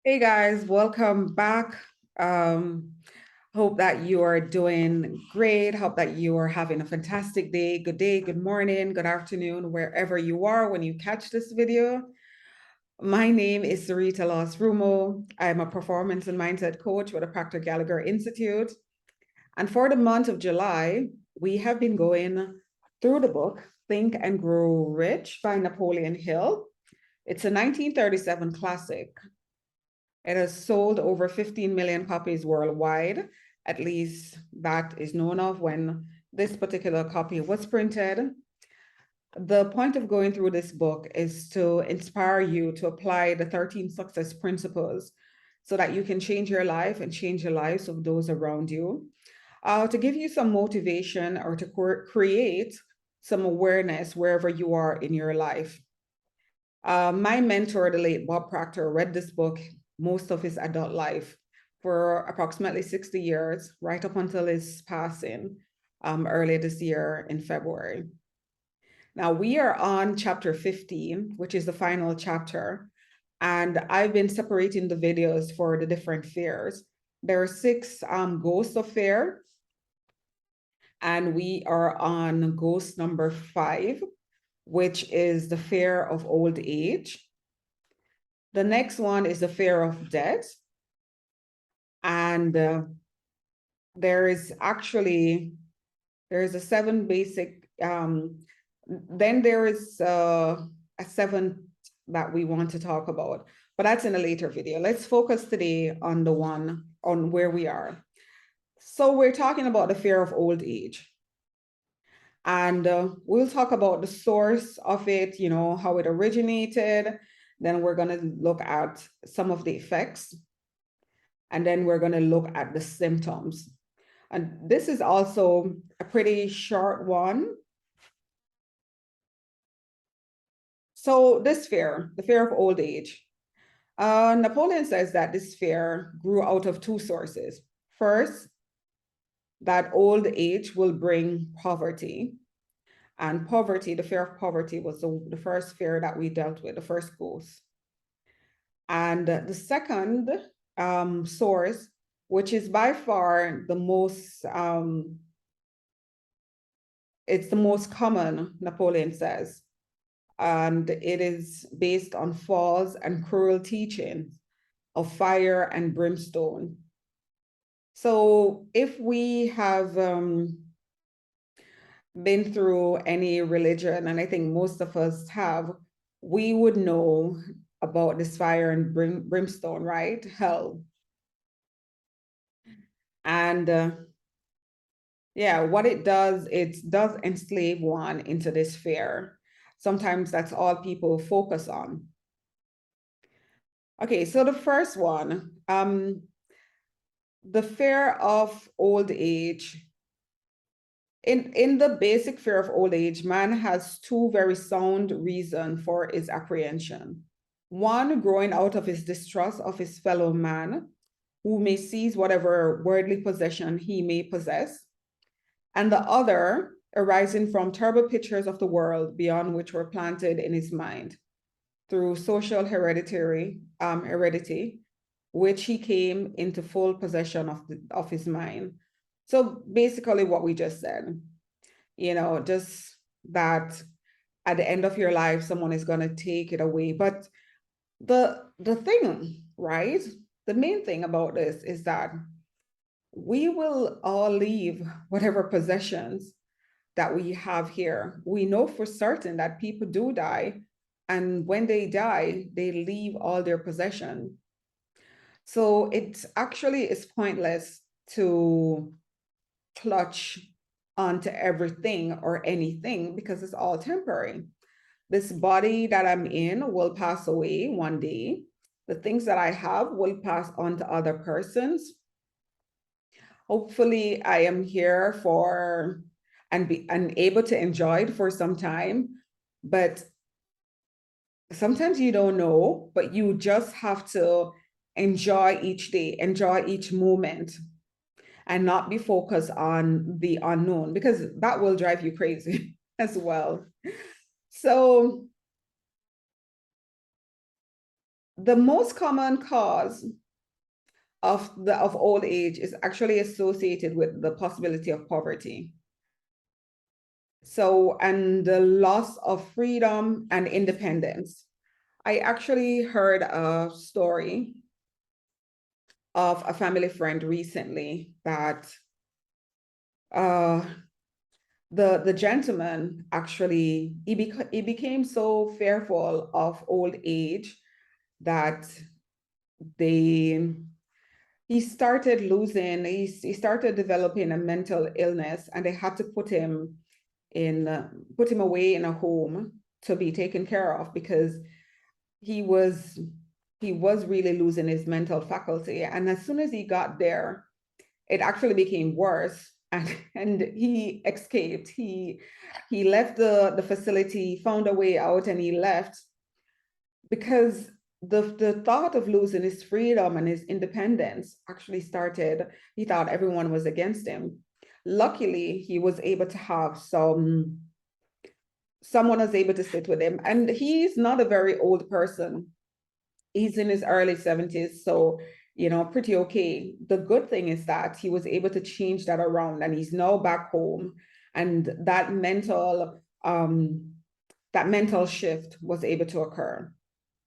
Hey guys, welcome back. Um, Hope that you are doing great. Hope that you are having a fantastic day, good morning, good afternoon, wherever you are when you catch this video. My name is Cyreta Laws-Frumau. I'm a performance and mindset coach with the Proctor Gallagher Institute. And for the month of July, we have been going through the book Think and Grow Rich by Napoleon Hill. It's a 1937 classic. It has sold over 15 million copies worldwide. At least that is known of when this particular copy was printed. The point of going through this book is to inspire you to apply the 13 success principles so that you can change your life and change the lives of those around you. To give you some motivation or to create some awareness wherever you are in your life. My mentor, the late Bob Proctor, read this book most of his adult life for approximately 60 years, right up until his passing earlier this year in February. Now we are on chapter 15, which is the final chapter. And I've been separating the videos for the different fears. There are 6 ghosts of fear. And we are on ghost number 5, which is the fear of old age. The next one is the fear of death. And there is a 7 basic, then there is a 7 that we want to talk about, but that's in a later video. Let's focus today on the one on where we are. So we're talking about the fear of old age. And we'll talk about the source of it, how it originated. Then we're going to look at some of the effects. And then we're going to look at the symptoms. And this is also a pretty short one. So this fear, the fear of old age. Napoleon says that this fear grew out of 2 sources. First, that old age will bring poverty. And poverty, the fear of poverty was the first fear that we dealt with, the first ghost. And the second source, which is by far the most, it's the most common, Napoleon says, and it is based on false and cruel teaching of fire and brimstone. So if we have been through any religion, and I think most of us have, we would know about this fire and brimstone, right? Hell. And yeah, what it does enslave one into this fear. Sometimes that's all people focus on. Okay, so the first one, the fear of old age. In the basic fear of old age, man has 2 very sound reasons for his apprehension. One, growing out of his distrust of his fellow man, who may seize whatever worldly possession he may possess. And the other, arising from terrible pictures of the world beyond which were planted in his mind through social heredity, which he came into full possession of his mind. So basically what we just said, just that at the end of your life, someone is going to take it away. But the thing, right? The main thing about this is that we will all leave whatever possessions that we have here. We know for certain that people do die, and when they die, they leave all their possession. So it actually is pointless to clutch onto everything or anything because it's all temporary. This body that I'm in will pass away one day. The things that I have will pass on to other persons. Hopefully I am here for and able to enjoy it for some time, but sometimes you don't know, but you just have to enjoy each day, enjoy each moment, and not be focused on the unknown, because that will drive you crazy as well. So the most common cause of old age is actually associated with the possibility of poverty. So, and the loss of freedom and independence. I actually heard a story of a family friend recently that uh, the gentleman actually he became so fearful of old age that they he started losing he started developing a mental illness, and they had to put him away in a home to be taken care of because he was really losing his mental faculty. And as soon as he got there, it actually became worse, and he escaped. He left the facility, found a way out, and he left because the thought of losing his freedom and his independence actually started. He thought everyone was against him. Luckily, he was able to have someone was able to sit with him, and he's not a very old person. He's in his early 70s, so pretty okay. The good thing is that he was able to change that around, and he's now back home, and that mental shift was able to occur.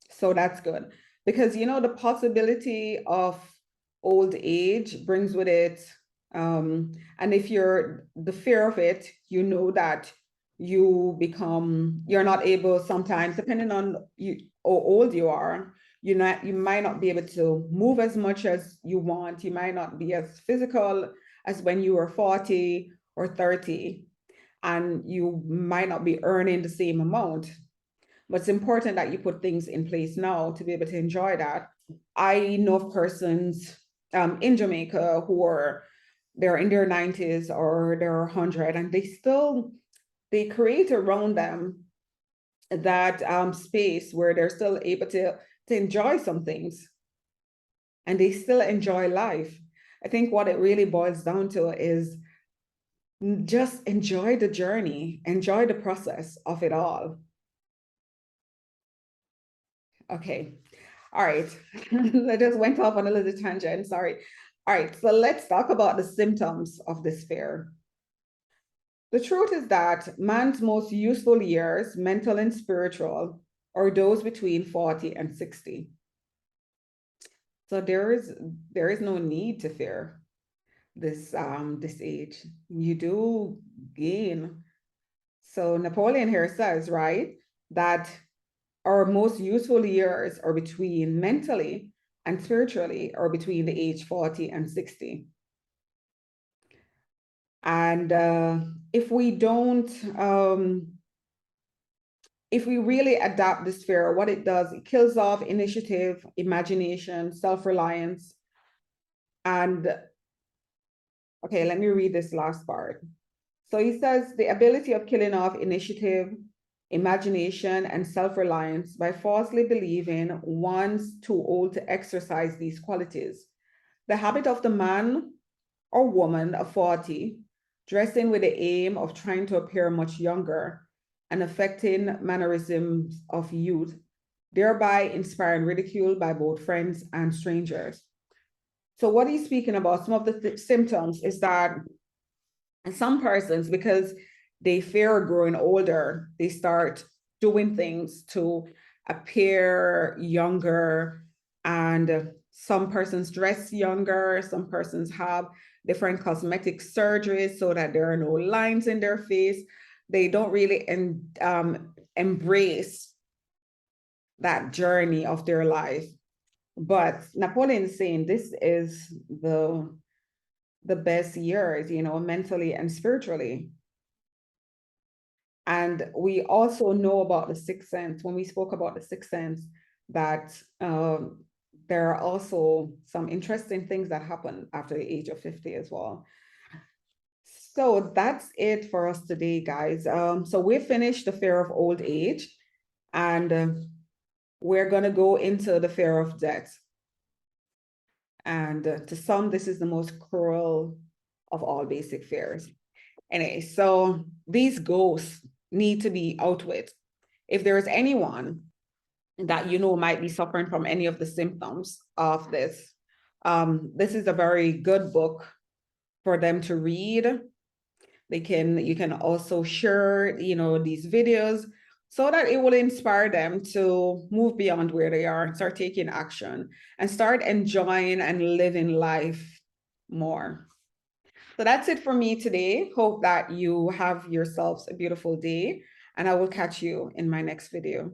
So that's good, because the possibility of old age brings with it, and if you're the fear of it, that you're not able sometimes, depending on you how old you are, you might not be able to move as much as you want. You might not be as physical as when you were 40 or 30, and you might not be earning the same amount. But it's important that you put things in place now to be able to enjoy that. I know of persons in Jamaica they're in their 90s or they're 100, and they create around them that space where they're still able to enjoy some things, and they still enjoy life. I think what it really boils down to is just enjoy the journey, enjoy the process of it all. Okay. All right. I just went off on a little tangent. Sorry. All right. So let's talk about the symptoms of this fear. The truth is that man's most useful years, mental and spiritual, are those between 40 and 60. So there is no need to fear this age. You do gain. So Napoleon here says, right, that our most useful years are between mentally and spiritually, or between the age 40 and 60. And if we don't, if we really adapt this fear, what it does, it kills off initiative, imagination, self-reliance. And okay, let me read this last part. So he says the ability of killing off initiative, imagination, and self-reliance by falsely believing one's too old to exercise these qualities. The habit of the man or woman of 40, dressing with the aim of trying to appear much younger and affecting mannerisms of youth, thereby inspiring ridicule by both friends and strangers. So what he's speaking about, some of the symptoms, is that some persons, because they fear growing older, they start doing things to appear younger, and some persons dress younger, some persons have different cosmetic surgeries so that there are no lines in their face. They don't really embrace that journey of their life. But Napoleon is saying this is the best years, mentally and spiritually. And we also know about the sixth sense. When we spoke about the sixth sense, that there are also some interesting things that happen after the age of 50 as well. So that's it for us today, guys. So we finished the fear of old age, and we're going to go into the fear of death. And to some, this is the most cruel of all basic fears. Anyway, so these ghosts need to be out with. If there is anyone that you know might be suffering from any of the symptoms of this. This is a very good book for them to read. You can also share, these videos so that it will inspire them to move beyond where they are and start taking action and start enjoying and living life more. So that's it for me today. Hope that you have yourselves a beautiful day, and I will catch you in my next video.